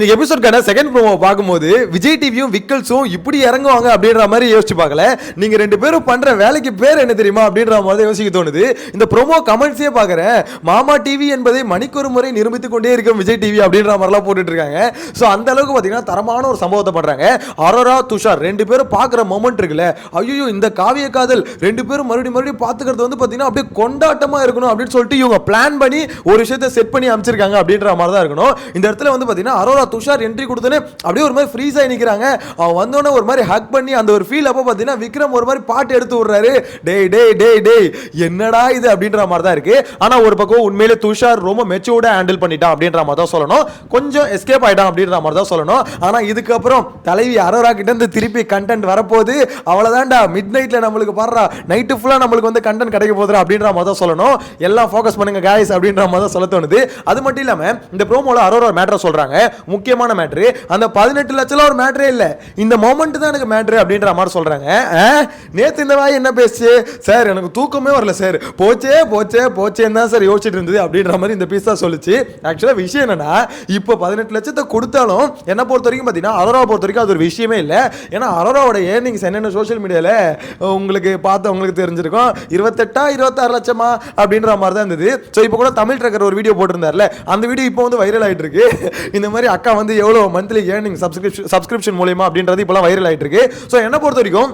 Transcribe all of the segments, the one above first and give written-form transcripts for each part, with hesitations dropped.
இந்த எபிசோட்கான second promo பார்க்கும்போது விஜய் டிவியும் விக்கல்ஸும் இப்படி இறங்குவாங்க அப்படின்ற மாதிரி யோசிச்சு பார்க்கல. நீங்க ரெண்டு பேரும் பண்ற வேலைக்கு பேர் என்ன தெரியுமா அப்படின்ற மாதிரி யோசிக்க தோணுது. இந்த ப்ரோமோ கமெண்ட்ஸே பார்க்குறேன். மாமா டிவி என்பதை மணிக்கொரு முறை நிரூபித்துக் கொண்டே இருக்கும் விஜய் டிவி அப்படின்ற மாதிரிலாம் போட்டுட்டு இருக்காங்க. ஸோ அந்த அளவுக்கு பார்த்தீங்கன்னா தரமான ஒரு சம்பவத்தை பண்றாங்க. அரோரா துஷார் ரெண்டு பேரும் பார்க்குற மொமெண்ட் இருக்குல்ல, ஐயோ இந்த காவிய காதல் ரெண்டு பேரும் மறுபடியும் பார்த்துக்கிறது வந்து பார்த்தீங்கன்னா அப்படியே கொண்டாட்டமா இருக்கணும் அப்படின்னு சொல்லிட்டு இவங்க பிளான் பண்ணி ஒரு விஷயத்தை செட் பண்ணி அமைச்சிருக்காங்க அப்படின்ற மாதிரி தான் இருக்கணும். இந்த இடத்துல வந்து பார்த்தீங்கன்னா அரோரா துஷார் என்ட்ரி கொடுத்தனே அப்படியே ஒரு மாதிரி ஃப்ரீஸ் ஆகி நிற்கிறாங்க. அவன் வந்தோடனே ஒரு மாதிரி ஹக் பண்ணி அந்த ஒரு ஃபீல் அப்போ பார்த்தீங்கன்னா விக்ரம் ஒரு மாதிரி பாட்டு எடுத்து விடுறாரு. டேய் டேய் டேய் டேய் என்னடா இது அப்படின்ற மாதிரி தான் இருக்கு. ஆனால் ஒரு பக்கம் உண்மையிலே துஷார் ரொம்ப மெச்சூர்டாக ஹேண்டில் பண்ணிட்டான் அப்படின்ற மாதிரி தான் சொல்லணும். கொஞ்சம் எஸ்கேப் ஆகிட்டான் அப்படின்ற மாதிரி தான் சொல்லணும். ஆனால் இதுக்கப்புறம் தலைவி அரோரா கிட்ட இருந்து திருப்பி கண்டென்ட் வரப்போகுது. அவ்வளோதான்டா மிட் நைட்டில் நம்மளுக்கு பாடுறா நைட்டு ஃபுல்லாக நம்மளுக்கு வந்து கண்டென்ட் கிடைக்க போதுரா அப்படின்ற மாதிரி தான் சொல்லணும். எல்லாம் ஃபோக்கஸ் பண்ணுங்க காய்ஸ் அப்படின்ற மாதிரி தான் சொல்ல தோணுது. அது மட்டும் இல்லாமல் இந்த ப்ரோமோல அரோரா மேட்டரை சொல்றாங்க. முக்கியமான மேட்ரு அந்த 18 லட்சம் ஒரு மேட்ரே இல்லை, இந்த மொமெண்ட் தான் எனக்கு மேட்ரு அப்படின்ற மாதிரி சொல்றாங்க. நேற்று இந்த வாய் என்ன பேசுச்சு சார், எனக்கு தூக்கமே வரல சார், போச்சே போச்சே போச்சேன்னு தான் சார் யோசிச்சுட்டு இருந்தது அப்படின்ற மாதிரி இந்த பீஸ் தான் சொல்லிச்சு. ஆக்சுவலாக விஷயம் என்னன்னா இப்போ 18 லட்சத்தை கொடுத்தாலும் என்ன பொறுத்த வரைக்கும் பார்த்தீங்கன்னா அரோரா பொறுத்த வரைக்கும் அது ஒரு விஷயமே இல்லை. ஏன்னா அரோராவோட ஏர்னிங்ஸ் என்னென்ன சோஷியல் மீடியாவில் உங்களுக்கு பார்த்து உங்களுக்கு தெரிஞ்சிருக்கும். 26 லட்சமா அப்படின்ற மாதிரி தான் இருந்தது. ஸோ இப்போ கூட தமிழ் ட்ரக்கர் ஒரு வீடியோ போட்டிருந்தார்ல, அந்த வீடியோ இப்போ வந்து வைரல் ஆகிட்டு இருக்கு. இந்த மாதிரி அக்கா வந்து எவ்வளோ மந்த்லி ஏர்னிங் சப்ஸ்கிரிப்ஷன் மூலமா அப்படின்றது இப்போலாம் வைரல் ஆகிட்டு இருக்கு. ஸோ என்ன பொறுத்த வரைக்கும்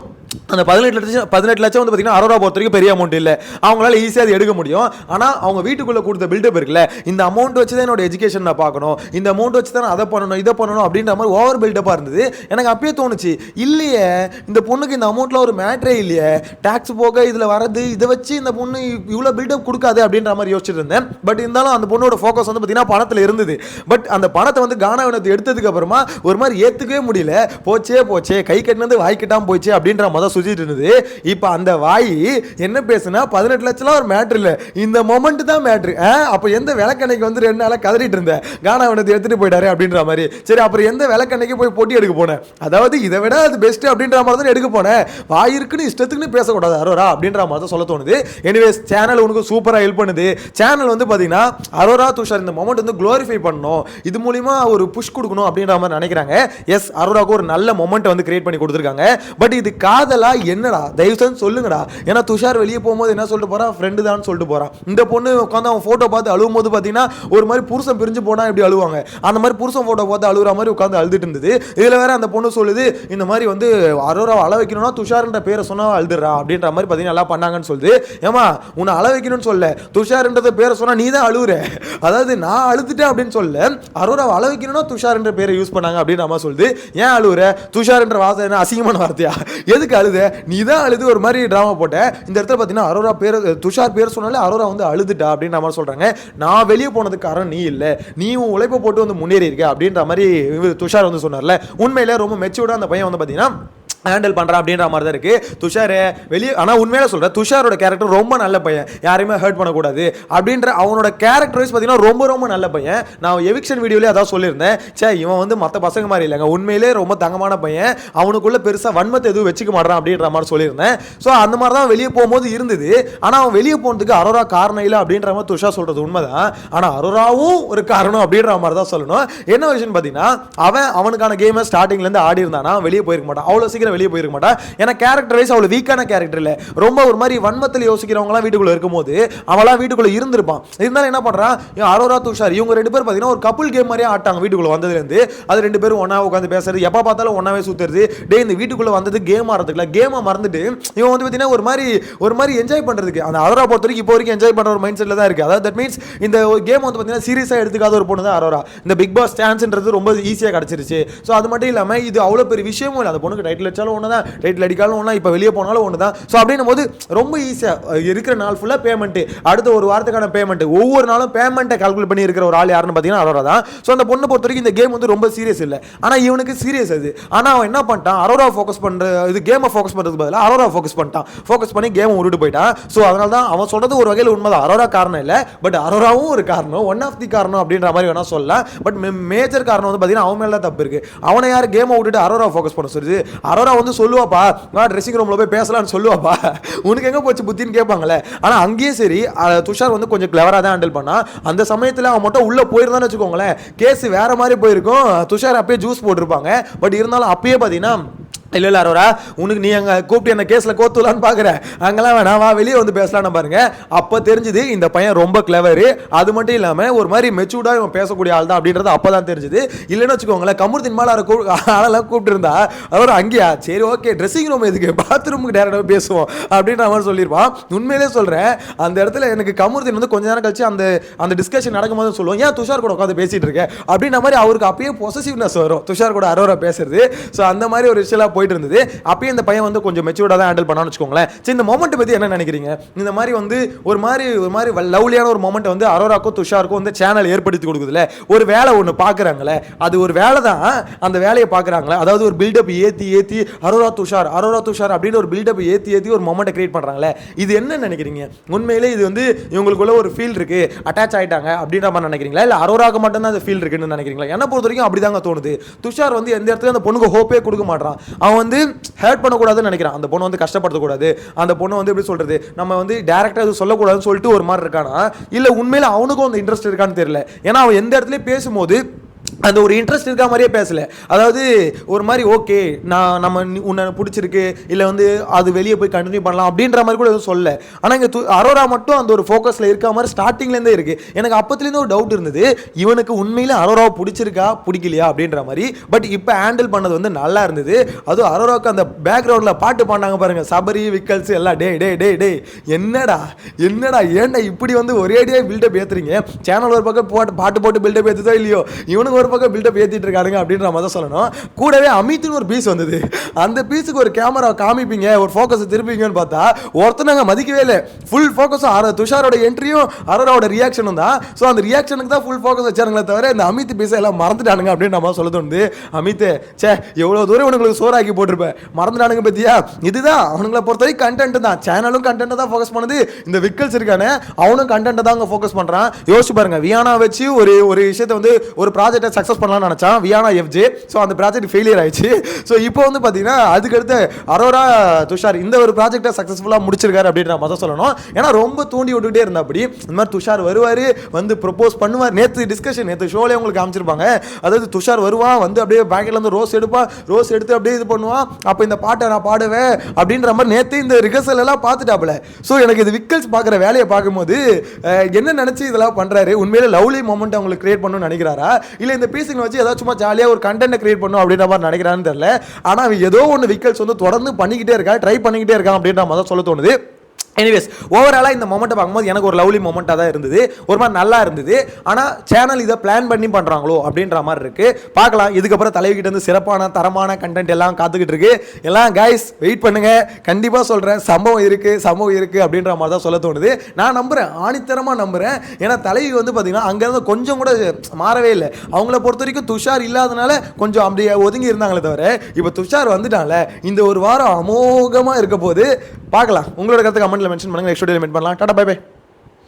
அந்த 18 லட்சம் வந்து பார்த்தீங்கன்னா அரோரா பொறுத்த வரைக்கும் பெரிய அமௌண்ட் இல்லை, அவங்களால ஈஸியாக அது எடுக்க முடியும். ஆனால் அவங்க வீட்டுக்குள்ளே கொடுத்த பில்டப் இருக்குல்ல, இந்த அமௌண்ட் வச்சு தான் என்னோட எஜுகேஷன் நான் பார்க்கணும், இந்த அமௌண்ட் வச்சு தான் அதை பண்ணணும் இதை பண்ணணும் அப்படின்ற மாதிரி ஓவர் பில்டப்பாக இருந்தது. எனக்கு அப்பயே தோணுச்சு, இல்லையே இந்த பொண்ணுக்கு இந்த அமௌண்ட்டில் ஒரு மேட்ரே இல்லையே, டேக்ஸ் போக இதில் வரது இதை வச்சு இந்த பொண்ணு இவ்வளோ பில்டப் கொடுக்காது அப்படின்ற மாதிரி யோசிச்சுட்டு இருந்தேன். பட் இருந்தாலும் அந்த பொண்ணோட ஃபோக்கஸ் வந்து பார்த்தீங்கன்னா பணத்தில் இருந்தது. பட் அந்த பணத்தை வந்து கானாவினத்தை எடுத்ததுக்கு அப்புறமா ஒரு மாதிரி ஏற்றுக்கவே முடியல. போச்சே போச்சே கை கட்டினது வாய் கட்டாமல் போச்சு அப்படின்ற மாதிரி சுத்திட்டு இருந்தது. இப்போ அந்த வாய் என்ன பேசுனா 18 லட்சம் ஒரு மேட்ரு இல்லை, இந்த மொமெண்ட் தான் மேட்ரு. அப்போ எந்த விளக்கண்ணைக்கு வந்து 2 நாளாக கதறிட்டு இருந்தேன், கானாவினத்தை எடுத்துட்டு போயிட்டாரு அப்படின்ற மாதிரி. சரி அப்புறம் எந்த விளக்கண்ணைக்கு போய் போட்டி எடுக்க போனேன், அதாவது இதை விட அது பெஸ்ட் அப்படின்ற மாதிரி தான் எடுக்க போனேன். வாய் இருக்குன்னு இஷ்டத்துக்குன்னு பேசக்கூடாது அரோரா அப்படின்ற மாதிரி தான் சொல்ல தோணுது. எனிவேஸ் சேனல் உனக்கு சூப்பராக ஹெல்ப் பண்ணுது. சேனல் வந்து பார்த்தீங்கன்னா அரோரா துஷார் இந்த மொமெண்ட் வந்து க்ளோரிஃபை பண்ணணும், இது மூலிமா ஒரு புஷ் கொடுக்கணும் அப்படின்ற மாதிரி நினைக்கிறாங்க. எஸ் அரோராவுக்கு ஒரு நல்ல மொமெண்ட் வந்து கிரியேட் பண்ணி கொடுத்துருக்காங்க. பட் இது காதலா என்னடா தயவு செஞ்சு சொல்லுங்கடா. ஏன்னா துஷார் வெளியே போகும்போது என்ன சொல்லிட்டு போறான், ஃப்ரெண்டு தான் சொல்லிட்டு போறான். இந்த பொண்ணு உட்காந்து அவன் போட்டோ பார்த்து அழுவும் போது பார்த்தீங்கன்னா ஒரு மாதிரி புருஷன் பிரிஞ்சு போனா எப்படி அழுவாங்க, அந்த மாதிரி புருஷன் போட்டோ பார்த்து அழுகுற மாதிரி உட்காந்து அழுதுட்டு இருந்தது. இதுல வேற அந்த பொண்ணு சொல்லுது இந்த மாதிரி வந்து அரோராவை அழ வைக்கணும்னா துஷார்ன்ற பேரை சொன்னா அழுதுறா அப்படின்ற மாதிரி பார்த்தீங்கன்னா நல்லா பண்ணாங்கன்னு சொல்லுது. ஏமா உன்னை அழ வைக்கணும்னு சொல்ல, துஷார்ன்ற பேரை சொன்னா நீ தான் அழுவுற, அதாவது நான் அழுதுட்டேன் அப்படின்னு சொல்ல, அரோராவை அழ வைக்கணும்னா துஷார்ன்ற பேரை யூஸ் பண்ணாங்க அப்படின்னு அம்மா சொல்லுது. ஏன் அழுவுற, துஷார்ன்ற வார்த்தை என்ன அசிங்கமான வார்த்தையா, எதுக்கு அழுத, நீ தான் அழுது ஒரு மாதிரி டிராமா போட்ட. இந்த இடத்துல பார்த்தீங்கன்னா அரோரா பேர் துஷார் பேர் சொன்னாலே அரோரா வந்து அழுதுட்டா அப்படின்ற மாதிரி சொல்றாங்க. நான் வெளியே போனதுக்கு காரணம் நீ இல்லை, நீ உழைப்பை போட்டு வந்து முன்னேறி இருக்க அப்படின்ற மாதிரி துஷார் வந்து சொன்னார்ல. உண்மையில ரொம்ப மெச்சூர்டா அந்த பையன் வந்து பார்த்தீங்கன்னா ஹேண்டில் பண்ணுறான் அப்படின்ற மாதிரி தான் இருக்குது துஷார் வெளியே. ஆனால் உண்மையில சொல்கிறேன் துஷாரோட கேரக்டர் ரொம்ப நல்ல பையன், யாரையுமே ஹர்ட் பண்ணக்கூடாது அப்படின்ற அவனோட கேரக்டர் வைஸ் பார்த்தீங்கன்னா ரொம்ப ரொம்ப நல்ல பையன். நான் எவிக்ஷன் வீடியோலேயே அதான் சொல்லியிருந்தேன், சே இவன் வந்து மற்ற பசங்க மாதிரி இல்லைங்க, உண்மையிலே ரொம்ப தங்கமான பையன், அவனுக்குள்ளே பெருசாக வன்மத்தை எதுவும் வச்சுக்க மாட்டான் அப்படின்ற மாதிரி சொல்லியிருந்தேன். ஸோ அந்த மாதிரி தான் வெளியே போகும்போது இருந்தது. ஆனால் அவன் வெளியே போனதுக்கு அரோரா காரணம் இல்லை அப்படின்ற மாதிரி துஷார் சொல்கிறது உண்மைதான். ஆனால் அரோராவும் ஒரு காரணம் அப்படின்ற மாதிரி தான் சொல்லணும். என்ன விஷயம்னு பார்த்தீங்கன்னா அவனுக்கான கேமை ஸ்டார்டிங்லேருந்து ஆடி இருந்தானா வெளியே போயிருக்க மாட்டான், அவ்வளோ சீக்கிரம் வெளியே போயிருக்க மாட்டா. ஏன்னா கேரக்டர் வைஸ் அவ்வளவு வீக்கான கேரக்டர் இல்ல, ரொம்ப ஒரு மாதிரி வன்மத்தில் யோசிக்கிறவங்கலாம் வீட்டுக்குள்ள இருக்கும்போது அவளாம் வீட்டுக்குள்ள இருந்திருப்பான். இருந்தாலும் என்ன பண்றான் அரோரா துஷார் இவங்க ரெண்டு பேரும் பார்த்தீங்கன்னா ஒரு கப்புள் கேம் மாதிரியே ஆட்டாங்க வீட்டுக்குள்ள வந்ததுலேருந்து. அது ரெண்டு பேரும் ஒன்னா உட்காந்து பேசுறது, எப்போ பார்த்தாலும் ஒன்னாவே சுத்துறது. டே இந்த வீட்டுக்குள்ள வந்தது கேம் ஆடுறதுக்குல, கேமை மறந்துட்டு இவன் வந்து பார்த்தீங்கன்னா ஒரு மாதிரி என்ஜாய் பண்றதுக்கு அந்த அரோரா பொறுத்த வரைக்கும் இப்போ வரைக்கும் என்ஜாய் பண்ற ஒரு மைண்ட் செட்ல தான் இருக்கு. அதாவது தட் மீன்ஸ் இந்த கேம் வந்து பார்த்தீங்கன்னா சீரியஸா எடுத்துக்காத ஒரு பொண்ணு தான் அரோரா. இந்த பிக் பாஸ் சான்ஸ்ன்றது ரொம்ப ஈஸியாக கிடைச்சிருச்சு. ஸோ அது மட்டும் இல்லாமல் இது அவ்வளோ பெரிய விஷயமும் இல்லை, அந்த பொண்ணுக்கு டைட்டில் வச்சாலும் ஒன்று தான், டைட்டில் அடிக்காலும் ஒன்றா, இப்போ வெளியே போனாலும் ஒன்று தான். ஸோ அப்படின்னும் போது ரொம்ப ஈஸியாக இருக்கிற நாள் ஃபுல்லாக பேமெண்ட்டு, அடுத்த ஒரு வாரத்துக்கான பேமெண்ட்டு, ஒவ்வொரு நாளும் பேமெண்ட்டை கால்குலேட் பண்ணி இருக்கிற ஒரு ஆள் யாருன்னு பார்த்தீங்கன்னா அரோரா தான். ஸோ அந்த பொண்ணை பொறுத்த வரைக்கும் இந்த கேம் வந்து ரொம்ப சீரியஸ் இல்லை, ஆனால் இவனுக்கு சீரியஸ் அது. ஆனால் அவன் என்ன பண்ணிட்டான், அரோரா ஃபோக்கஸ் பண்ணுற இது கேமை ஃபோக்கஸ் பண்ணுறதுக்கு பதிலாக அரோரா ஃபோக்கஸ் பண்ணிட்டான், ஃபோக்கஸ் பண்ணி கேமை விட்டுட்டு போயிட்டான். ஸோ அதனால தான் அவன் சொல்கிறது ஒரு வகையில் உண்மைதான், அரோரா காரணம் இல்லை, பட் அரோராவும் ஒரு காரணம், ஒன் ஆஃப் தி காரணம் அப்படின்ற மாதிரி வேணா சொல்லலாம். பட் மேஜர் காரணம் வந்து பார்த்தீங்கன்னா அவன் மேலே தான் தப்பு இருக்குது. அவனை யார் கேமை விட்டுட்டு அரோரா ஃபோக்கஸ் பண்ண சொல்லுது, அரோரா அரோரா வந்து சொல்லுவாப்பா நான் ட்ரெஸ்ஸிங் ரூமில் போய் பேசலாம்னு சொல்லுவாப்பா, உனக்கு எங்கே போச்சு புத்தின்னு கேட்பாங்களே. ஆனால் அங்கேயும் சரி துஷார் வந்து கொஞ்சம் கிளவராக தான் ஹேண்டில் பண்ணா. அந்த சமயத்தில் அவன் மட்டும் உள்ளே போயிருந்தான்னு வச்சுக்கோங்களேன், கேஸ் வேற மாதிரி போயிருக்கும். துஷார் அப்பயே ஜூஸ் போட்டிருப்பாங்க. பட் இருந்தாலும் அப்பயே பார்த்தீங்கன்னா இல்லை அரோரா உனக்கு நீ அங்கே கூப்பிட்டு என்ன கேஸில் கோத்துலான்னு பார்க்குற, அங்கெல்லாம் வேணாம் வா வெளியே வந்து பேசலான்னு பாருங்க. அப்போ தெரிஞ்சுது இந்த பையன் ரொம்ப கிளவரு, அது மட்டும் இல்லாமல் ஒரு மாதிரி மெச்சூர்டாக இவன் பேசக்கூடிய ஆள் தான் அப்படின்றது அப்போ தான் தெரிஞ்சுது. இல்லைன்னு வச்சுக்கோங்களேன் கமருதீன் மேலே ஆளெல்லாம் கூப்பிட்டு இருந்தா அவர் அங்கேயா சரி ஓகே ட்ரெஸ்ஸிங் ரூம் எதுக்கு பாத்ரூமுக்கு டேரக்டாக பேசுவோம் அப்படின்ற மாதிரி சொல்லியிருப்பான். உண்மையிலே சொல்கிறேன் அந்த இடத்துல எனக்கு கமருதீன் வந்து கொஞ்ச நேரம் கழிச்சு அந்த டிஸ்கஷன் நடக்கும்போது சொல்லுவோம் ஏன் துஷார் கூட உட்காந்து பேசிட்டு இருக்கேன் அப்படின்ற மாதிரி அவருக்கு அப்பயே பொசசிவ்னஸ் வரும் துஷார் கூட அரோரா பேசுறது. ஸோ அந்த மாதிரி ஒரு விஷயம் போயிட்டு இருந்தது. அப்பயே இந்த பையன் வந்து கொஞ்சம் மெச்சூர்டா தான் ஹேண்டில் பண்ணான்னு வச்சுக்கோங்களேன். சரி இந்த மொமெண்ட் பத்தி என்ன நினைக்கிறீங்க? இந்த மாதிரி வந்து ஒரு மாதிரி லவ்லியான ஒரு மொமெண்ட் வந்து அரோராக்கும் துஷாருக்கும் வந்து சேனல் ஏற்படுத்தி கொடுக்குதுல, ஒரு வேலை ஒன்று பார்க்குறாங்களே, அது ஒரு வேலை தான். அந்த வேலையை பார்க்குறாங்களே, அதாவது ஒரு பில்டப் ஏற்றி அரோரா துஷார் அப்படின்னு ஒரு பில்டப் ஏற்றி ஒரு மொமெண்ட்டை கிரியேட் பண்ணுறாங்களே, இது என்ன நினைக்கிறீங்க? உண்மையிலே இது வந்து இவங்களுக்குள்ள ஒரு ஃபீல் இருக்கு, அட்டாச் ஆயிட்டாங்க அப்படின்ற மாதிரி நினைக்கிறீங்களா, இல்லை அரோராக்கு மட்டும் தான் அந்த ஃபீல் இருக்குன்னு நினைக்கிறீங்களா? என்ன பொறுத்த வரைக்கும் அப்படிதாங்க தோணுது. துஷார் வந்து எந்த இடத்துல அந்த பொண்ணுக்கு ஹோப்பே கொடுக்க மாட்டான். அவன் வந்து ஹர்ட் பண்ணக்கூடாதுன்னு நினைக்கிறான், அந்த பொண்ணு வந்து கஷ்டப்படுத்தக்கூடாது, அந்த பொண்ணு வந்து எப்படி சொல்றது நம்ம வந்து டைரக்டா இது சொல்லக்கூடாதுன்னு சொல்லிட்டு ஒரு மாதிரி இருக்கானா, இல்லை உண்மையில அவனுக்கும் அந்த இன்ட்ரெஸ்ட் இருக்கான்னு தெரியல. ஏன்னா அவன் எந்த இடத்துலயும் பேசும்போது அந்த ஒரு இன்ட்ரெஸ்ட் இருக்கா மாதிரியே பேசல. அதாவது ஒரு மாதிரி ஓகே நம்ம உன்னை பிடிச்சிருக்கு இல்லை வந்து அது வெளியே போய் கண்டினியூ பண்ணலாம் அப்படின்ற மாதிரி கூட எதுவும் சொல்ல. ஆனால் இங்கே அரோரா மட்டும் அந்த ஒரு ஃபோக்கஸில் இருக்க மாதிரி ஸ்டார்டிங்லேருந்தே இருக்குது. எனக்கு அப்பத்துலேருந்து ஒரு டவுட் இருந்தது, இவனுக்கு உண்மையில் அரோராவை பிடிச்சிருக்கா பிடிக்கலையா அப்படின்ற மாதிரி. பட் இப்போ ஹேண்டில் பண்ணது வந்து நல்லா இருந்தது. அதுவும் அரோராவுக்கு அந்த பேக்ரவுண்டில் பாட்டு பாடினாங்க பாருங்க, சபரி விக்கல்ஸ் எல்லாம் டே டே டே டே என்னடா ஏன்டா இப்படி வந்து ஒரேடியாக பில்டப் ஏற்றுறீங்க. சேனல் ஒரு பக்கம் பாட்டு போட்டு பில்டப் ஏற்றுதோ இல்லையோ, இவனுக்கு ஒரு பக்கம் பில்டப் ஏத்திட்டு இருக்கானுங்க அப்படின்ற மாதிரி சொல்லணும். கூடவே அமித்னு ஒரு பீஸ் வந்தது. அந்த பீஸுக்கு ஒரு கேமரா காமிப்பீங்க, ஒரு ஃபோக்கஸ் திருப்பிங்கன்னு பார்த்தா ஒருத்தனங்க மதிக்கவே இல்லை. ஃபுல் ஃபோக்கஸ் துஷாரோட என்ட்ரியும் அரோராவோட ரியாக்ஷனும் தான். ஸோ அந்த ரியாக்ஷனுக்கு தான் ஃபுல் ஃபோக்கஸ் வச்சானுங்களே தவிர இந்த அமித் பீஸை எல்லாம் மறந்துட்டானுங்க அப்படின்னு நம்ம சொல்ல தோணுது. அமித் சே எவ்வளோ தூரம் இவனுங்களுக்கு சோறாக்கி போட்டிருப்பேன், மறந்துட்டானுங்க பத்தியா. இதுதான் அவனுங்களை பொறுத்தவரைக்கும் கண்டென்ட் தான். சேனலும் கண்டென்ட் தான் ஃபோக்கஸ் பண்ணுது. இந்த விக்கல்ஸ் இருக்கானே அவனும் கண்டென்ட் தான் அங்கே ஃபோக்கஸ் பண்ணுறான். யோசிச்சு பாருங்க, வியானா வச்சு ஒரு விஷயத்தை வந்து ஒரு ப்ராஜெக்டை சக்ஸஸ் பண்ணலாம்னு நினைச்சான் வியானா எஃப்ஜே. ஸோ அந்த ப்ராஜெக்ட் ஃபெயிலியர் ஆயிடுச்சு. ஸோ இப்போ வந்து பார்த்தீங்கன்னா அதுக்கடுத்து அரோரா துஷார் இந்த ஒரு ப்ராஜெக்டை சக்ஸஸ்ஃபுல்லாக முடிச்சிருக்காரு அப்படின்ற மாதிரி சொல்லணும். ஏன்னா ரொம்ப தூண்டி விட்டுக்கிட்டே இருந்தா அப்படி இந்த மாதிரி துஷார் வருவார் வந்து ப்ரொப்போஸ் பண்ணுவார். நேற்று ஷோலேயே உங்களுக்கு காமிச்சிருப்பாங்க. அதாவது துஷார் வருவான் வந்து அப்படியே பேக்கெட்ல இருந்து ரோஸ் எடுத்து அப்படியே இது பண்ணுவான். அப்போ இந்த பாட்டை நான் பாடுவேன் அப்படின்ற மாதிரி நேற்று இந்த ரிஹர்சல் எல்லாம் பார்த்துட்டாப்புல. ஸோ எனக்கு இது விக்கல்ஸ் பார்க்குற வேலையை பார்க்கும்போது என்ன நினச்சி இதெல்லாம் பண்ணுறாரு, உண்மையிலே லவ்லி மொமெண்ட் அவங்களுக்கு கிரியேட் பண்ணணும்னு நினைக்கிறாரா, இல்லை இந்த பீஸிங் வச்சு ஏதாவது சும்மா ஜாலியாக ஒரு கண்டென்ட் கிரியேட் பண்ணும் அப்படின்ற மாதிரி நினைக்கிறான்னு தெரியல. ஆனால் அவன் ஏதோ ஒன்று விக்கல்ஸ் வந்து தொடர்ந்து பண்ணிக்கிட்டே இருக்கா, ட்ரை பண்ணிக்கிட்டே இருக்கான் அப்படின்ற மாதிரி சொல்ல தோணுது. எனிவேஸ் ஓவராலாக இந்த மொமெண்ட்டை பார்க்கும்போது எனக்கு ஒரு லவ்லி மொமெண்ட்டாக தான் இருந்தது, ஒரு மாதிரி நல்லா இருந்தது. ஆனால் சேனல் இதை பிளான் பண்ணி பண்ணுறாங்களோ அப்படின்ற மாதிரி இருக்குது. பார்க்கலாம், இதுக்கப்புறம் தலைவிக்கிட்ட இருந்து சிறப்பான தரமான கண்டென்ட் எல்லாம் காத்துக்கிட்டு இருக்கு. எல்லாம் கைஸ் வெயிட் பண்ணுங்க, கண்டிப்பாக சொல்கிறேன் சம்பவம் இருக்குது அப்படின்ற மாதிரி தான் சொல்ல தோணுது. நான் நம்புகிறேன், ஆணித்தரமாக நம்புகிறேன். ஏன்னா தலைவி வந்து பார்த்தீங்கன்னா அங்கேருந்து கொஞ்சம் கூட மாறவே இல்லை. அவங்கள பொறுத்த வரைக்கும் துஷார் இல்லாதனால கொஞ்சம் அப்படியே ஒதுங்கி இருந்தாங்களே தவிர இப்போ துஷார் வந்துட்டான்ல, இந்த ஒரு வாரம் அமோகமாக இருக்க போது பார்க்கலாம். உங்களோட கருத்து கமெண்ட்ல மென்ஷன் பண்ணுங்க. நெக்ஸ்ட் வீடியோல மீட் பண்ணலாம். Tata bye by.